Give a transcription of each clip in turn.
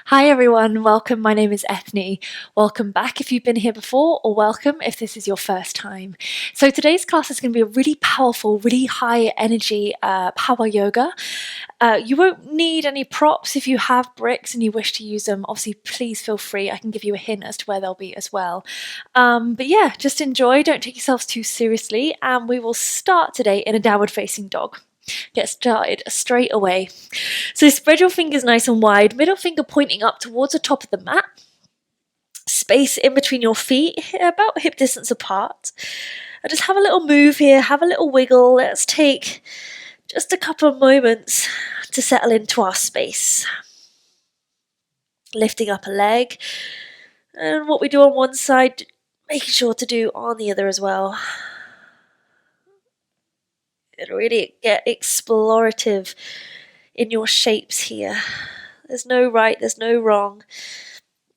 Hi everyone, welcome. My name is Eithne. Welcome back if you've been here before, or welcome if this is your first time. So today's class is going to be a really powerful, really high energy power yoga. You won't need any props if you have bricks and you wish to use them. Obviously, please feel free. I can give you a hint as to where they'll be as well. But yeah, just enjoy. Don't take yourselves too seriously. And we will start today in a downward facing dog. Get started straight away. So spread your fingers nice and wide, middle finger pointing up towards the top of the mat. Space in between your feet, about hip distance apart. And just have a little move here, have a little wiggle. Let's take just a couple of moments to settle into our space. Lifting up a leg. And what we do on one side, making sure to do on the other as well. And really get explorative in your shapes here. There's no right, there's no wrong.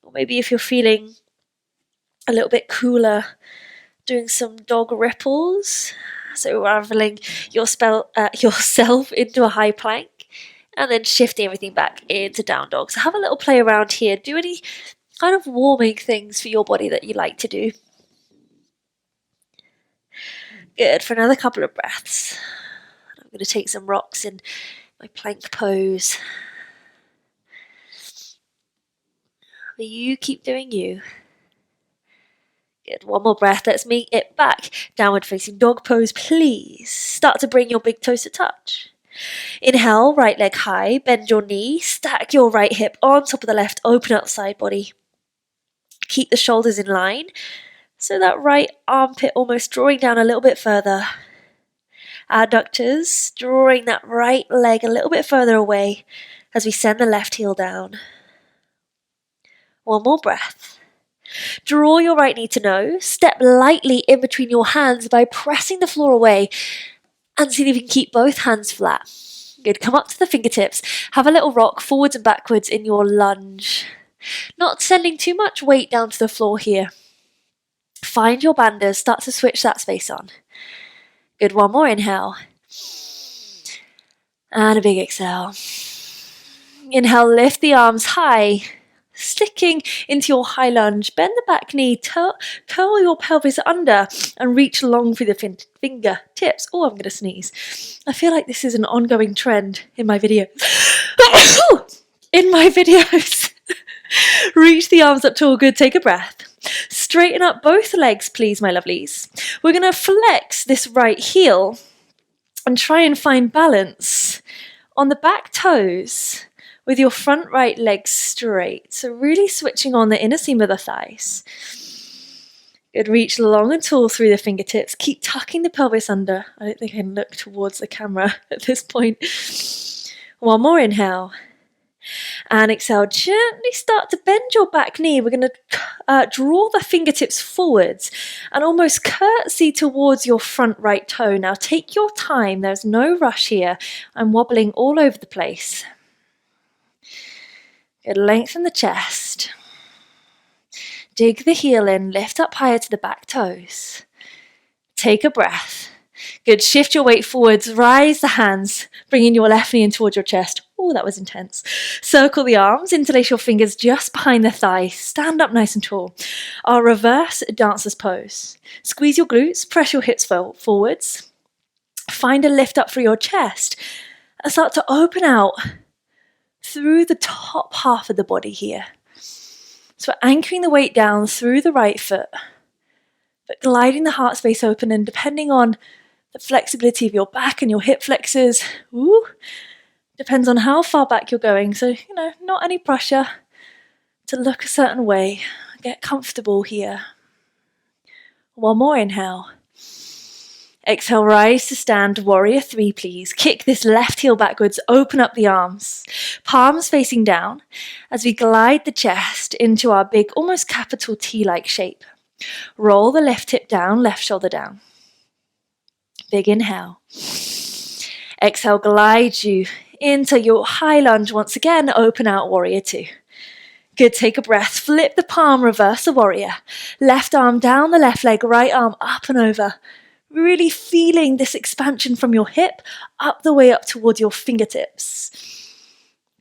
Or maybe if you're feeling a little bit cooler, doing some dog ripples. So raveling yourself into a high plank and then shifting everything back into down dog. So have a little play around here. Do any kind of warming things for your body that you like to do. Good, for another couple of breaths. I'm going to take some rocks in my plank pose. But you keep doing you. Good, one more breath. Let's make it back. Downward facing dog pose, please. Start to bring your big toes to touch. Inhale, right leg high, bend your knee, stack your right hip on top of the left, open up side body. Keep the shoulders in line. So that right armpit almost drawing down a little bit further. Adductors, drawing that right leg a little bit further away as we send the left heel down. One more breath. Draw your right knee to nose. Step lightly in between your hands by pressing the floor away and see if you can keep both hands flat. Good, come up to the fingertips. Have a little rock forwards and backwards in your lunge. Not sending too much weight down to the floor here. Find your bandhas, start to switch that space on. Good, one more inhale. And a big exhale. Inhale, lift the arms high, sticking into your high lunge. Bend the back knee, curl your pelvis under and reach long through the fingertips. Oh, I'm going to sneeze. I feel like this is an ongoing trend in my videos. Reach the arms up tall, good, take a breath. Straighten up both legs, please, my lovelies. We're going to flex this right heel and try and find balance on the back toes with your front right leg straight. So really switching on the inner seam of the thighs. Good, reach long and tall through the fingertips. Keep tucking the pelvis under. I don't think I can look towards the camera at this point. One more inhale. And exhale, gently start to bend your back knee. We're going to draw the fingertips forwards and almost curtsy towards your front right toe. Now take your time, there's no rush here. I'm wobbling all over the place. Good, lengthen the chest. Dig the heel in, lift up higher to the back toes. Take a breath. Good, shift your weight forwards, rise the hands, bringing your left knee in towards your chest. Oh, that was intense. Circle the arms, interlace your fingers just behind the thigh. Stand up nice and tall. Our reverse dancer's pose. Squeeze your glutes, press your hips forwards. Find a lift up through your chest and start to open out through the top half of the body here. So we're anchoring the weight down through the right foot, but gliding the heart space open, and depending on the flexibility of your back and your hip flexors, depends on how far back you're going. So, not any pressure to look a certain way. Get comfortable here. One more inhale. Exhale, rise to stand, warrior 3, please. Kick this left heel backwards, open up the arms. Palms facing down as we glide the chest into our big, almost capital T-like shape. Roll the left hip down, left shoulder down. Big inhale. Exhale, glide you into your high lunge once again. Open out, warrior 2. Good, take a breath. Flip the palm, reverse the warrior. Left arm down the left leg, right arm up and over. Really feeling this expansion from your hip up the way up towards your fingertips.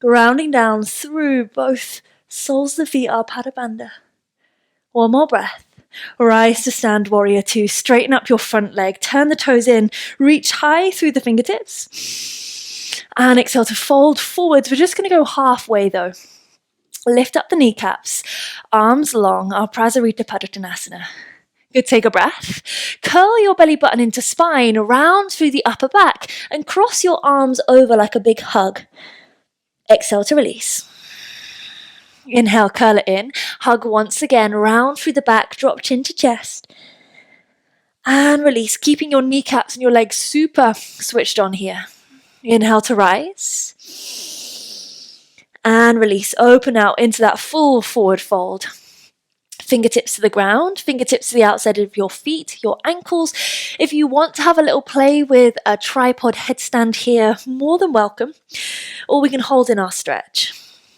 Grounding down through both Soles of the feet are Pada Bandha. One more breath. Rise to stand warrior 2. Straighten up your front leg. Turn the toes in. Reach high through the fingertips. And exhale to fold forwards. We're just going to go halfway though. Lift up the kneecaps. Arms long. Our Prasarita Padottanasana. Good, take a breath. Curl your belly button into spine. Round through the upper back. And cross your arms over like a big hug. Exhale to release. Inhale, curl it in. Hug once again, round through the back, drop chin to chest. And release, keeping your kneecaps and your legs super switched on here. Inhale to rise. And release, open out into that full forward fold. Fingertips to the ground, fingertips to the outside of your feet, your ankles. If you want to have a little play with a tripod headstand here, more than welcome. Or we can hold in our stretch.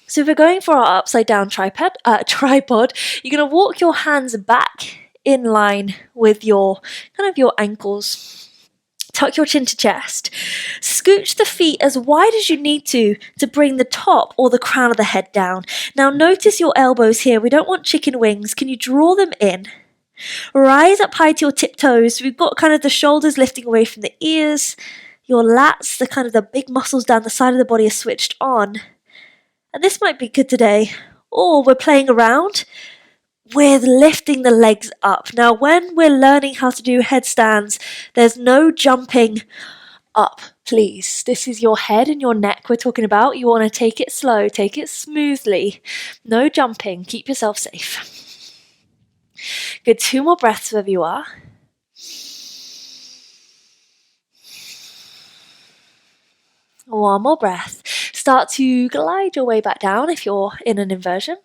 So if we're going for our upside down tripod, you're going to walk your hands back in line with your ankles. Tuck your chin to chest. Scooch the feet as wide as you need to bring the top or the crown of the head down. Now notice your elbows here. We don't want chicken wings. Can you draw them in? Rise up high to your tiptoes. We've got kind of the shoulders lifting away from the ears. Your lats, the big muscles down the side of the body are switched on. And this might be good today. Or we're playing around with lifting the legs up. Now, when we're learning how to do headstands, there's no jumping up, please. This is your head and your neck we're talking about. You want to take it slow, take it smoothly. No jumping. Keep yourself safe. Good. 2 more breaths wherever you are. One more breath. Start to glide your way back down if you're in an inversion.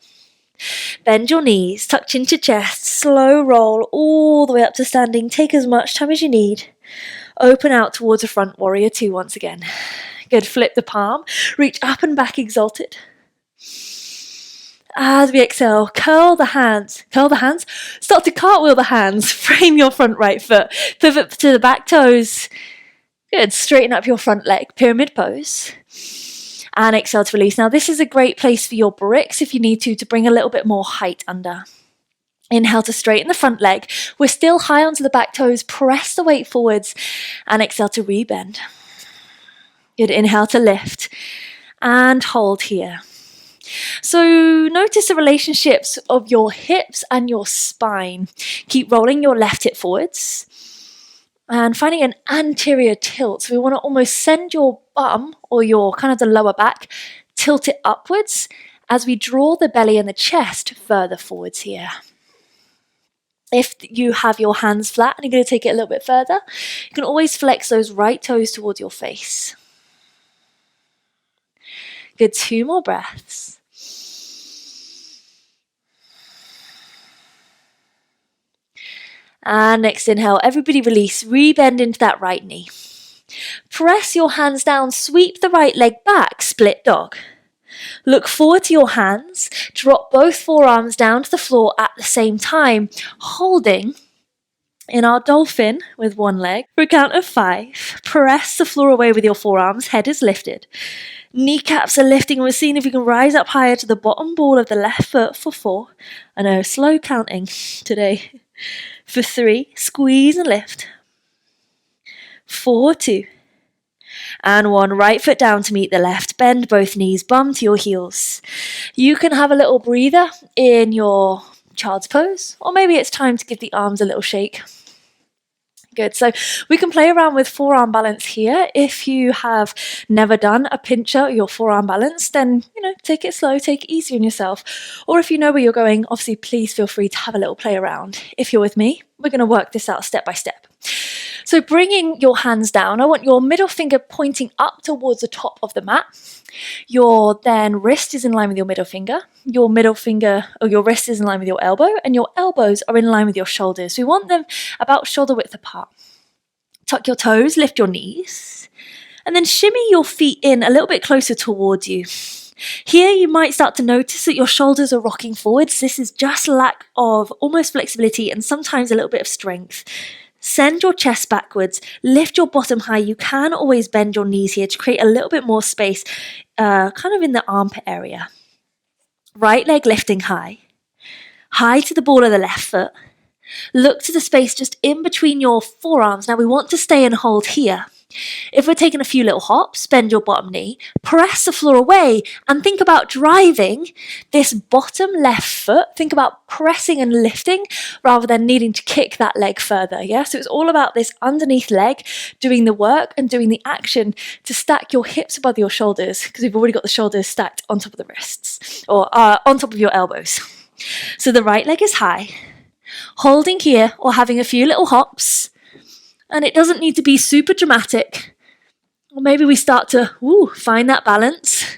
Bend your knees, tuck chin to chest, slow roll all the way up to standing. Take as much time as you need. Open out towards a front warrior 2 once again. Good, flip the palm, reach up and back exalted. As we exhale, curl the hands, start to cartwheel the hands, frame your front right foot, pivot to the back toes. Good, straighten up your front leg, pyramid pose. And exhale to release. Now this is a great place for your bricks if you need to bring a little bit more height under. Inhale to straighten the front leg. We're still high onto the back toes. Press the weight forwards and exhale to rebend. Good, inhale to lift and hold here. So notice the relationships of your hips and your spine. Keep rolling your left hip forwards. And finding an anterior tilt. So we want to almost send your bum or your the lower back, tilt it upwards as we draw the belly and the chest further forwards here. If you have your hands flat and you're going to take it a little bit further, you can always flex those right toes towards your face. Good, 2 more breaths. And next inhale, everybody release, rebend into that right knee. Press your hands down, sweep the right leg back, split dog. Look forward to your hands, drop both forearms down to the floor at the same time, holding in our dolphin with one leg. For a count of 5, press the floor away with your forearms, head is lifted. Kneecaps are lifting, and we're seeing if we can rise up higher to the bottom ball of the left foot for 4. I know, slow counting today. For 3, squeeze and lift. 4, 2. And 1, right foot down to meet the left. Bend both knees, bum to your heels. You can have a little breather in your child's pose, or maybe it's time to give the arms a little shake. Good, so we can play around with forearm balance here. If you have never done a pincher, your forearm balance, then, take it slow, take it easy on yourself. Or if you know where you're going, obviously, please feel free to have a little play around. If you're with me, we're going to work this out step by step. So bringing your hands down, I want your middle finger pointing up towards the top of the mat. Your then wrist is in line with your middle finger. Your middle finger or your wrist is in line with your elbow, and your elbows are in line with your shoulders. We want them about shoulder width apart. Tuck your toes, lift your knees, and then shimmy your feet in a little bit closer towards you. Here you might start to notice that your shoulders are rocking forwards. This is just lack of almost flexibility and sometimes a little bit of strength. Send your chest backwards, lift your bottom high. You can always bend your knees here to create a little bit more space, in the armpit area. Right leg lifting high. High to the ball of the left foot. Look to the space just in between your forearms. Now we want to stay and hold here. If we're taking a few little hops, bend your bottom knee, press the floor away, and think about driving this bottom left foot. Think about pressing and lifting rather than needing to kick that leg further. Yeah, so it's all about this underneath leg doing the work and doing the action to stack your hips above your shoulders, because we've already got the shoulders stacked on top of the wrists or on top of your elbows. So the right leg is high, holding here or having a few little hops. And it doesn't need to be super dramatic. Or maybe we start to find that balance.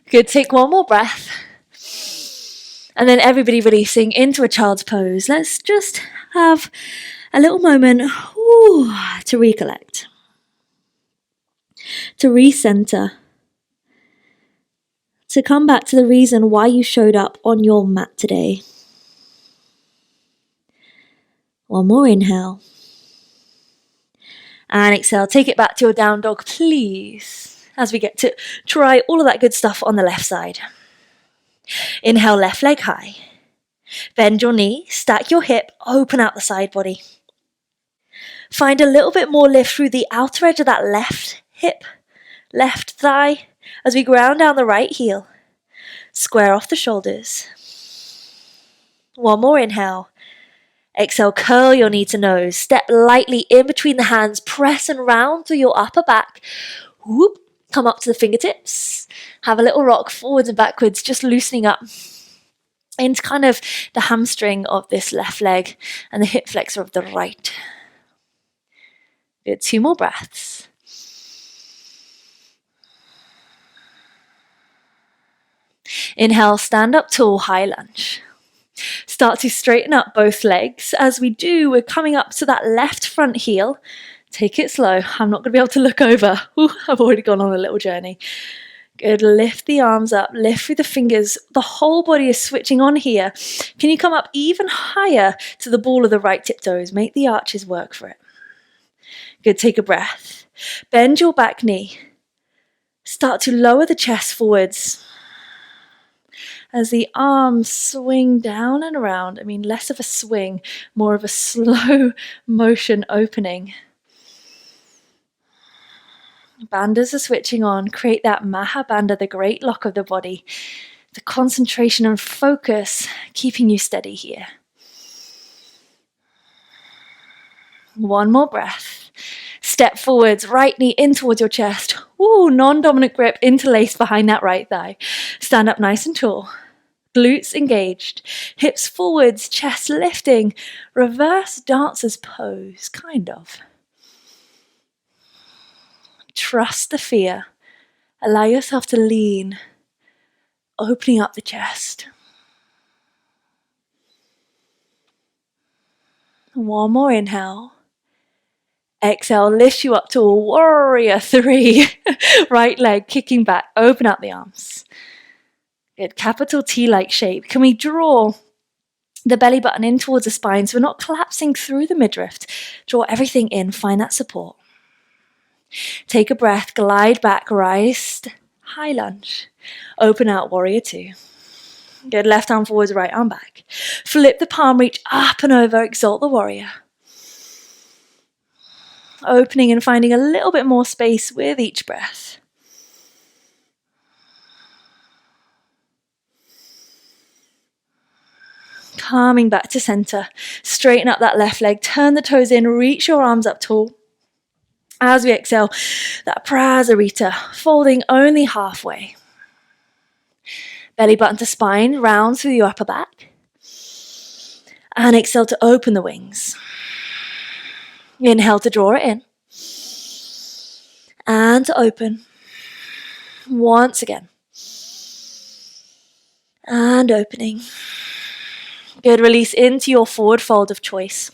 Good, take one more breath. And then everybody releasing into a child's pose. Let's just have a little moment to recollect. To recenter. To come back to the reason why you showed up on your mat today. One more inhale. And exhale, take it back to your down dog, please, as we get to try all of that good stuff on the left side. Inhale, left leg high. Bend your knee, stack your hip, open out the side body. Find a little bit more lift through the outer edge of that left hip, left thigh, as we ground down the right heel. Square off the shoulders. One more inhale. Exhale, curl your knee to nose. Step lightly in between the hands. Press and round through your upper back. Whoop. Come up to the fingertips. Have a little rock forwards and backwards, just loosening up into kind of the hamstring of this left leg and the hip flexor of the right. Good. 2 more breaths. Inhale, stand up tall, high lunge. Start to straighten up both legs. As we do, we're coming up to that left front heel. Take it slow. I'm not going to be able to look over. I've already gone on a little journey. Good. Lift the arms up. Lift through the fingers. The whole body is switching on here. Can you come up even higher to the ball of the right tiptoes? Make the arches work for it. Good. Take a breath. Bend your back knee. Start to lower the chest forwards. As the arms swing down and around, less of a swing, more of a slow motion opening. Bandhas are switching on. Create that Maha Bandha, the great lock of the body. The concentration and focus keeping you steady here. One more breath. Step forwards, right knee in towards your chest. Non-dominant grip, interlace behind that right thigh. Stand up nice and tall. Glutes engaged. Hips forwards, chest lifting. Reverse dancer's pose, kind of. Trust the fear. Allow yourself to lean, opening up the chest. One more inhale. Exhale, lift you up to a warrior 3. Right leg kicking back, open up the arms. Good, capital T-like shape. Can we draw the belly button in towards the spine so we're not collapsing through the midriff? Draw everything in, find that support. Take a breath, glide back, rise, high lunge. Open out, warrior 2. Good, left arm forwards, right arm back. Flip the palm, reach up and over, exalt the warrior. Opening and finding a little bit more space with each breath. Calming back to center. Straighten up that left leg. Turn the toes in. Reach your arms up tall. As we exhale, that Prasarita, folding only halfway. Belly button to spine, round through your upper back. And exhale to open the wings. Inhale to draw it in. And to open. Once again. And opening. Good, release into your forward fold of choice.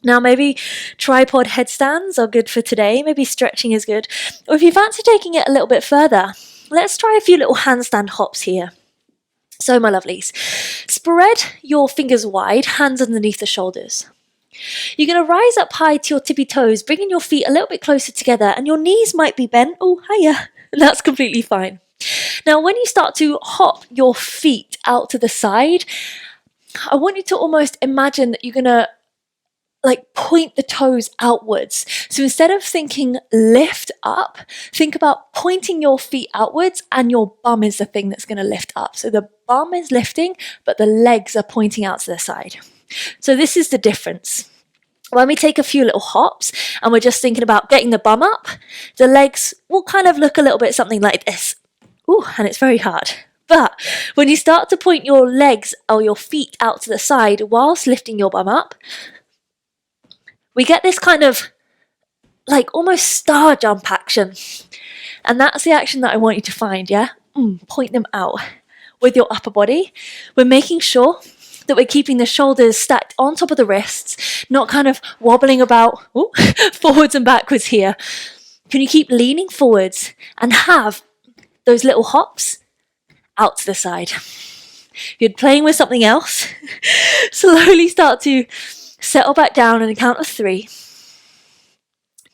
Now maybe tripod headstands are good for today, maybe stretching is good. Or if you fancy taking it a little bit further, let's try a few little handstand hops here. So my lovelies, spread your fingers wide, hands underneath the shoulders. You're going to rise up high to your tippy toes, bringing your feet a little bit closer together and your knees might be bent. Oh, hiya. That's completely fine. Now, when you start to hop your feet out to the side, I want you to almost imagine that you're going to point the toes outwards. So instead of thinking lift up, think about pointing your feet outwards, and your bum is the thing that's going to lift up. So the bum is lifting, but the legs are pointing out to the side. So this is the difference. When we take a few little hops and we're just thinking about getting the bum up, the legs will kind of look a little bit something like this. Ooh, and it's very hard. But when you start to point your legs or your feet out to the side whilst lifting your bum up, we get this kind of almost star jump action. And that's the action that I want you to find, yeah? Point them out with your upper body. We're making sure that we're keeping the shoulders stacked on top of the wrists, not kind of wobbling about forwards and backwards here. Can you keep leaning forwards and have those little hops out to the side? If you're playing with something else, slowly start to settle back down on a count of 3,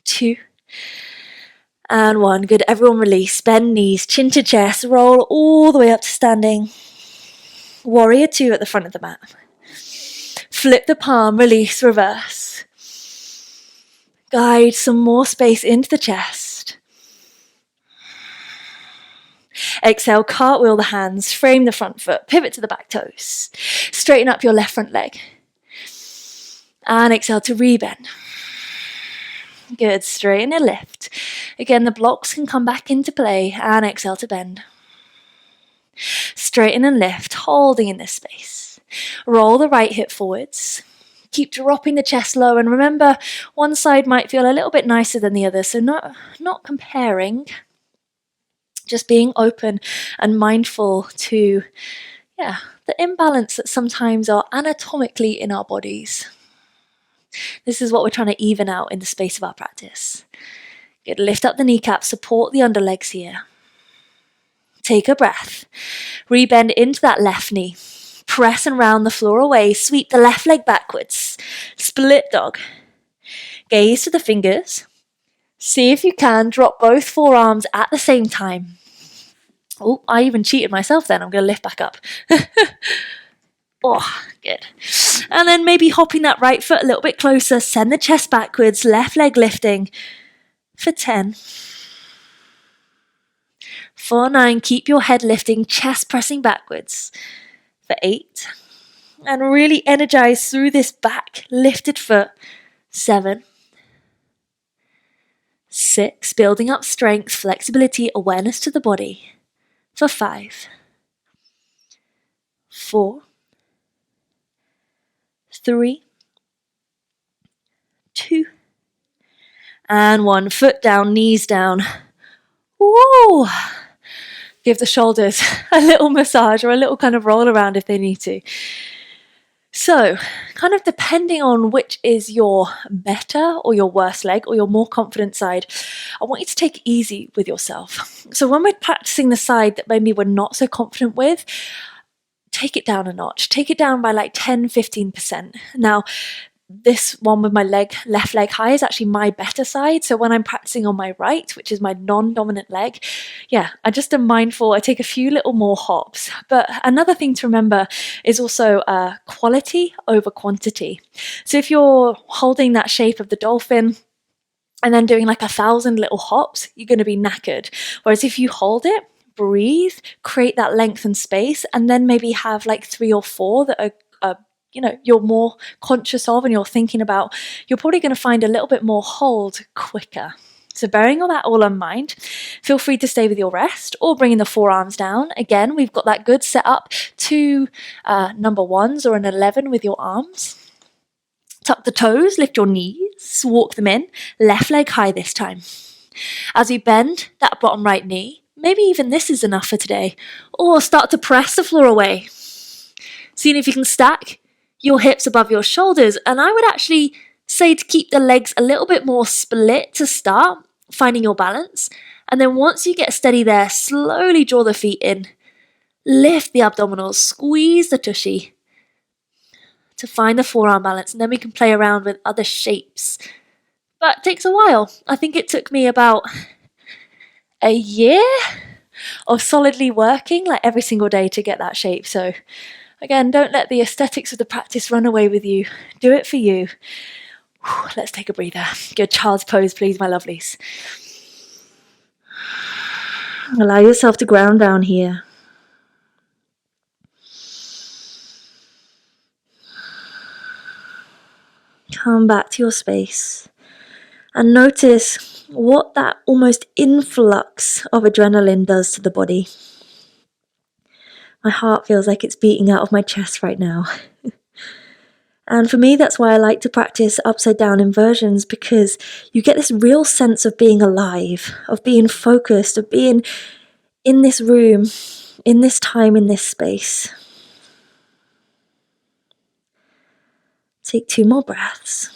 2, and 1. Good. Everyone release. Bend knees, chin to chest, roll all the way up to standing. Warrior 2 at the front of the mat. Flip the palm, release, reverse. Guide some more space into the chest. Exhale, cartwheel the hands, frame the front foot, pivot to the back toes. Straighten up your left front leg. And exhale to rebend. Good, straighten and lift. Again, the blocks can come back into play, and exhale to bend. Straighten and lift, holding in this space. Roll the right hip forwards. Keep dropping the chest low, and remember, one side might feel a little bit nicer than the other, so not comparing. Just being open and mindful to, the imbalance that sometimes are anatomically in our bodies. This is what we're trying to even out in the space of our practice. Good. Lift up the kneecaps, support the underlegs here. Take a breath. Rebend into that left knee. Press and round the floor away. Sweep the left leg backwards. Split dog. Gaze to the fingers. See if you can drop both forearms at the same time. Oh, I even cheated myself then. I'm going to lift back up. Oh, good. And then maybe hopping that right foot a little bit closer. Send the chest backwards. Left leg lifting for 10. For 9, keep your head lifting, chest pressing backwards for 8. And really energize through this back lifted foot. 7. 6, building up strength, flexibility, awareness to the body for 5. 4. 3, 2, and 1. Foot down, knees down. Woo! Give the shoulders a little massage or a little kind of roll around if they need to. So, kind of depending on which is your better or your worse leg or your more confident side, I want you to take it easy with yourself. So when we're practicing the side that maybe we're not so confident with, take it down a notch. Take it down by 10-15%. Now, this one with my left leg high is actually my better side. So when I'm practicing on my right, which is my non-dominant leg, I just am mindful. I take a few little more hops. But another thing to remember is also quality over quantity. So if you're holding that shape of the dolphin and then doing 1,000 little hops, you're going to be knackered. Whereas if you hold it, breathe, create that length and space, and then maybe have 3 or 4 that are you're more conscious of and you're thinking about, you're probably going to find a little bit more hold quicker. So bearing all that all in mind, feel free to stay with your rest or bringing the forearms down. Again, we've got that good setup to number 1s or an 11 with your arms. Tuck the toes, lift your knees, walk them in, left leg high this time. As we bend that bottom right knee, maybe even this is enough for today, or start to press the floor away. Seeing if you can stack your hips above your shoulders, and I would actually say to keep the legs a little bit more split to start, finding your balance, and then once you get steady there, slowly draw the feet in, lift the abdominals, squeeze the tushy to find the forearm balance, and then we can play around with other shapes. But it takes a while. I think it took me about a year of solidly working like every single day to get that shape. So again, don't let the aesthetics of the practice run away with you. Do it for you. Let's take a breather. Good, child's pose, please, my lovelies. Allow yourself to ground down here. Come back to your space and notice what that almost influx of adrenaline does to the body. My heart feels like it's beating out of my chest right now. And for me, that's why I like to practice upside down inversions, because you get this real sense of being alive, of being focused, of being in this room, in this time, in this space. Take 2 more breaths.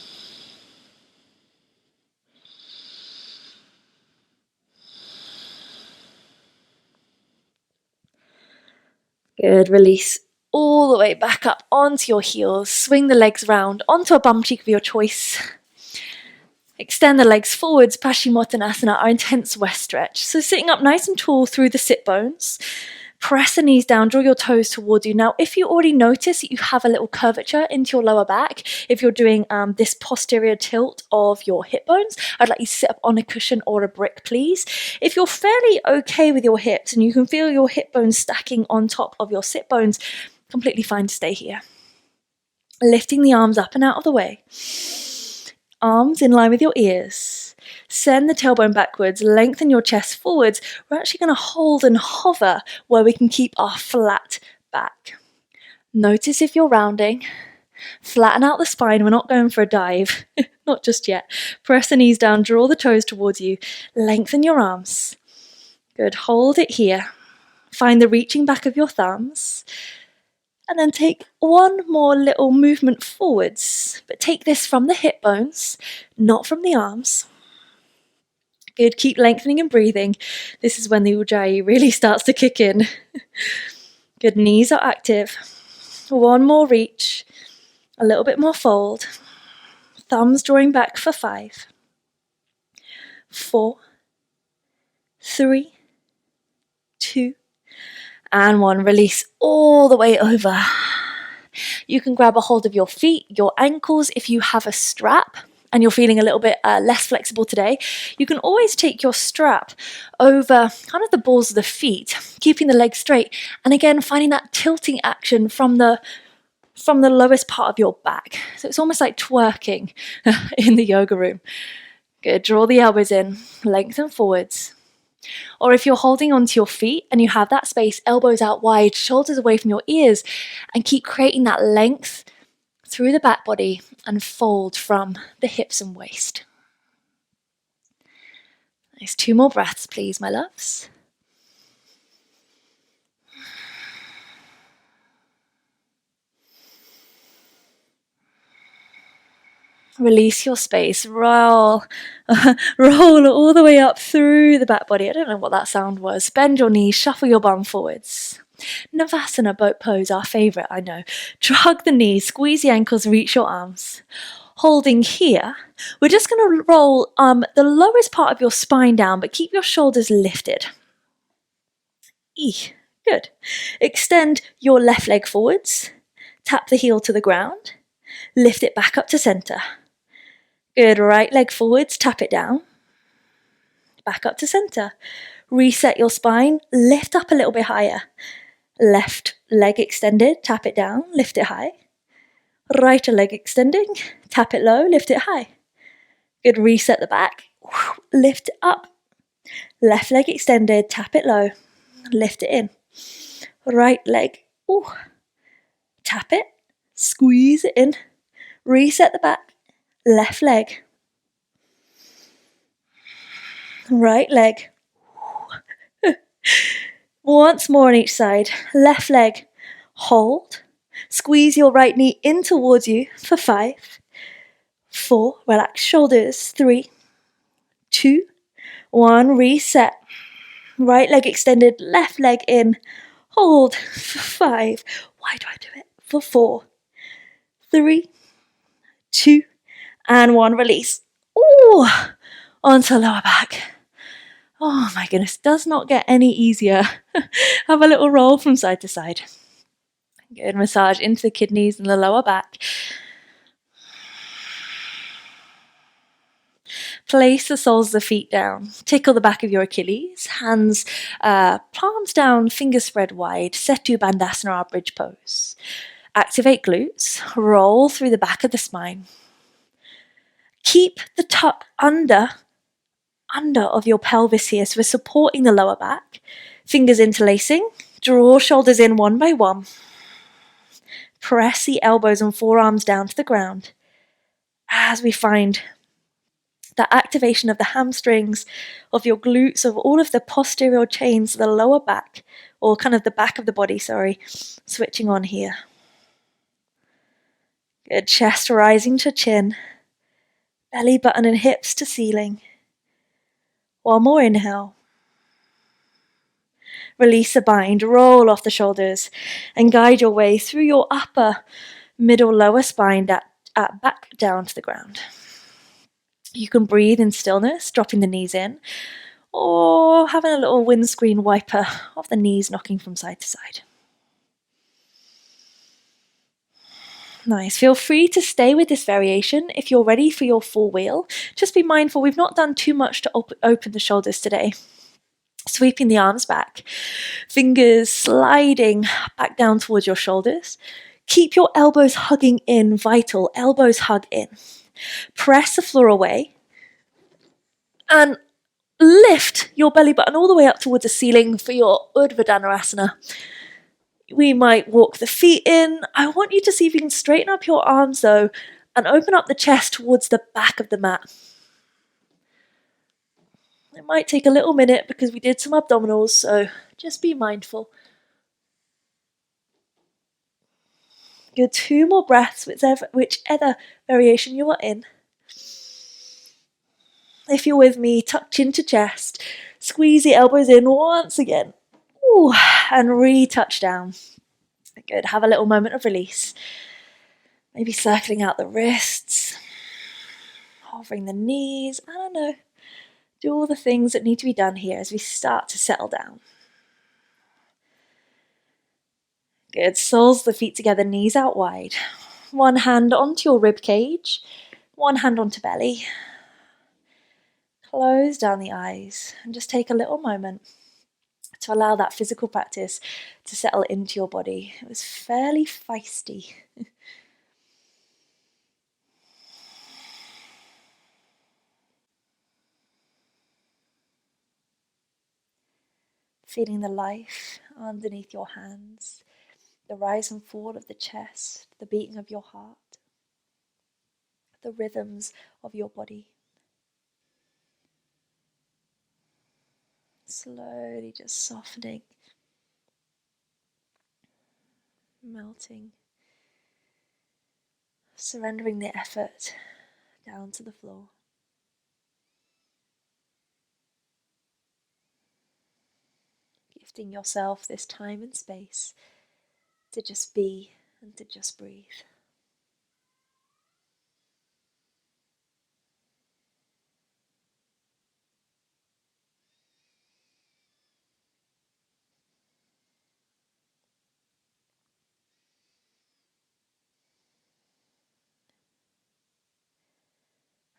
Good, release all the way back up onto your heels. Swing the legs round onto a bum cheek of your choice. Extend the legs forwards, Paschimottanasana, our intense west stretch. So sitting up nice and tall through the sit bones. Press the knees down, draw your toes towards you. Now, if you already notice that you have a little curvature into your lower back, if you're doing this posterior tilt of your hip bones, I'd like you to sit up on a cushion or a brick, please. If you're fairly okay with your hips and you can feel your hip bones stacking on top of your sit bones, completely fine to stay here. Lifting the arms up and out of the way. Arms in line with your ears. Send the tailbone backwards, lengthen your chest forwards. We're actually going to hold and hover where we can keep our flat back. Notice if you're rounding. Flatten out the spine. We're not going for a dive. Not just yet. Press the knees down, draw the toes towards you. Lengthen your arms. Good. Hold it here. Find the reaching back of your thumbs. And then take one more little movement forwards. But take this from the hip bones, not from the arms. Good, keep lengthening and breathing. This is when the Ujjayi really starts to kick in. Good, knees are active. One more reach. A little bit more fold. Thumbs drawing back for 5, 4, 3, 2, and 1. Release all the way over. You can grab a hold of your feet, your ankles. If you have a strap and you're feeling a little bit less flexible today, you can always take your strap over kind of the balls of the feet, keeping the legs straight. And again, finding that tilting action from the lowest part of your back. So it's almost like twerking in the yoga room. Good, draw the elbows in, lengthen forwards. Or if you're holding onto your feet and you have that space, elbows out wide, shoulders away from your ears, and keep creating that length through the back body and fold from the hips and waist. Nice, 2 more breaths, please, my loves. Release your space, roll all the way up through the back body. I don't know what that sound was. Bend your knees, shuffle your bum forwards. Navasana, boat pose, our favourite, I know. Drag the knees, squeeze the ankles, reach your arms. Holding here, we're just going to roll the lowest part of your spine down, but keep your shoulders lifted. Good. Extend your left leg forwards. Tap the heel to the ground. Lift it back up to centre. Good, right leg forwards, tap it down. Back up to centre. Reset your spine, lift up a little bit higher. Left leg extended, tap it down, lift it high. Right leg extending, tap it low, lift it high. Good, reset the back, lift it up. Left leg extended, tap it low, lift it in. Right leg, tap it, squeeze it in. Reset the back. Left leg, right leg. Once more on each side. Left leg, hold. Squeeze your right knee in towards you for 5, 4, relax shoulders, 3, 2, 1, reset. Right leg extended, left leg in. Hold for 5. Why do I do it? For 4, 3, 2, and 1, release. Onto lower back. Oh my goodness, does not get any easier. Have a little roll from side to side. Good, massage into the kidneys and the lower back. Place the soles of the feet down. Tickle the back of your Achilles. Hands, palms down, fingers spread wide. Setu Bandhasana, our bridge pose. Activate glutes. Roll through the back of the spine. Keep the tuck under of your pelvis here, so we're supporting the lower back. Fingers interlacing. Draw shoulders in one by one. Press the elbows and forearms down to the ground as we find that activation of the hamstrings, of your glutes, of all of the posterior chains, the lower back, or kind of the back of the body, switching on here. Good, chest rising to chin, belly button and hips to ceiling. One more inhale. Release the bind, roll off the shoulders, and guide your way through your upper, middle, lower spine back down to the ground. You can breathe in stillness, dropping the knees in, or having a little windscreen wiper of the knees knocking from side to side. Nice. Feel free to stay with this variation if you're ready for your full wheel. Just be mindful, we've not done too much to open the shoulders today. Sweeping the arms back, fingers sliding back down towards your shoulders. Keep your elbows hugging in, vital. Elbows hug in. Press the floor away and lift your belly button all the way up towards the ceiling for your Urdhva Dhanurasana. We might walk the feet in. I want you to see if you can straighten up your arms though and open up the chest towards the back of the mat. It might take a little minute because we did some abdominals, so just be mindful. Good, 2 more breaths, whichever variation you are in. If you're with me, tuck chin to chest, squeeze the elbows in once again. Ooh, and retouch down. Good, have a little moment of release. Maybe circling out the wrists, hovering the knees, I don't know. Do all the things that need to be done here as we start to settle down. Good, soles of the feet together, knees out wide. One hand onto your rib cage, one hand onto belly. Close down the eyes and just take a little moment to allow that physical practice to settle into your body. It was fairly feisty. Feeling the life underneath your hands, the rise and fall of the chest, the beating of your heart, the rhythms of your body. Slowly just softening, melting, surrendering the effort down to the floor. Gifting yourself this time and space to just be and to just breathe.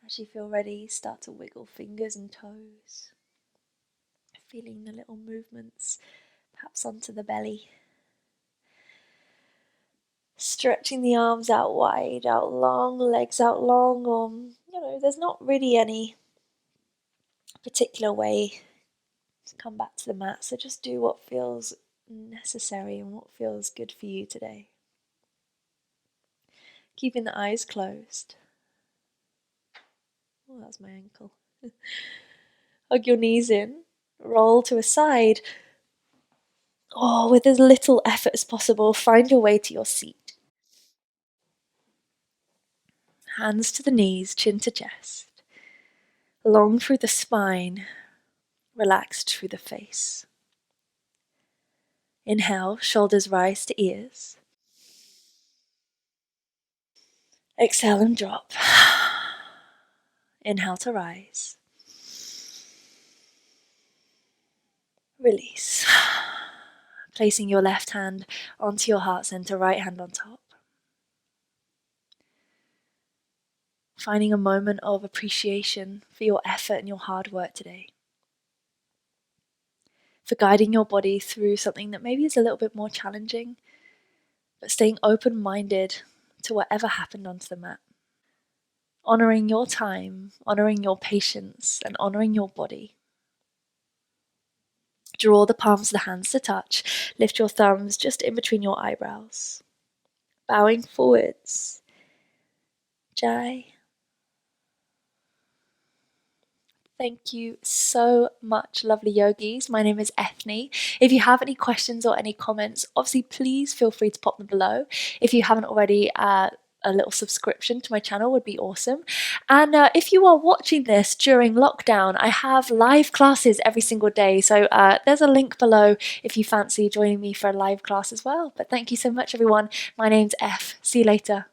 As you feel ready, start to wiggle fingers and toes, feeling the little movements, perhaps onto the belly. Stretching the arms out wide, out long, legs out long, or, there's not really any particular way to come back to the mat, so just do what feels necessary and what feels good for you today. Keeping the eyes closed. Oh, that's my ankle. Hug your knees in, roll to a side. With as little effort as possible, find your way to your seat. Hands to the knees, chin to chest. Long through the spine, relaxed through the face. Inhale, shoulders rise to ears. Exhale and drop. Inhale to rise. Release. Placing your left hand onto your heart center, right hand on top. Finding a moment of appreciation for your effort and your hard work today. For guiding your body through something that maybe is a little bit more challenging, but staying open-minded to whatever happened onto the mat. Honoring your time, honoring your patience, and honoring your body. Draw the palms of the hands to touch. Lift your thumbs just in between your eyebrows. Bowing forwards. Jai. Thank you so much, lovely yogis. My name is Eithne. If you have any questions or any comments, obviously please feel free to pop them below. If you haven't already, a little subscription to my channel would be awesome. And if you are watching this during lockdown, I have live classes every single day. So there's a link below if you fancy joining me for a live class as well. But thank you so much, everyone. My name's F. See you later.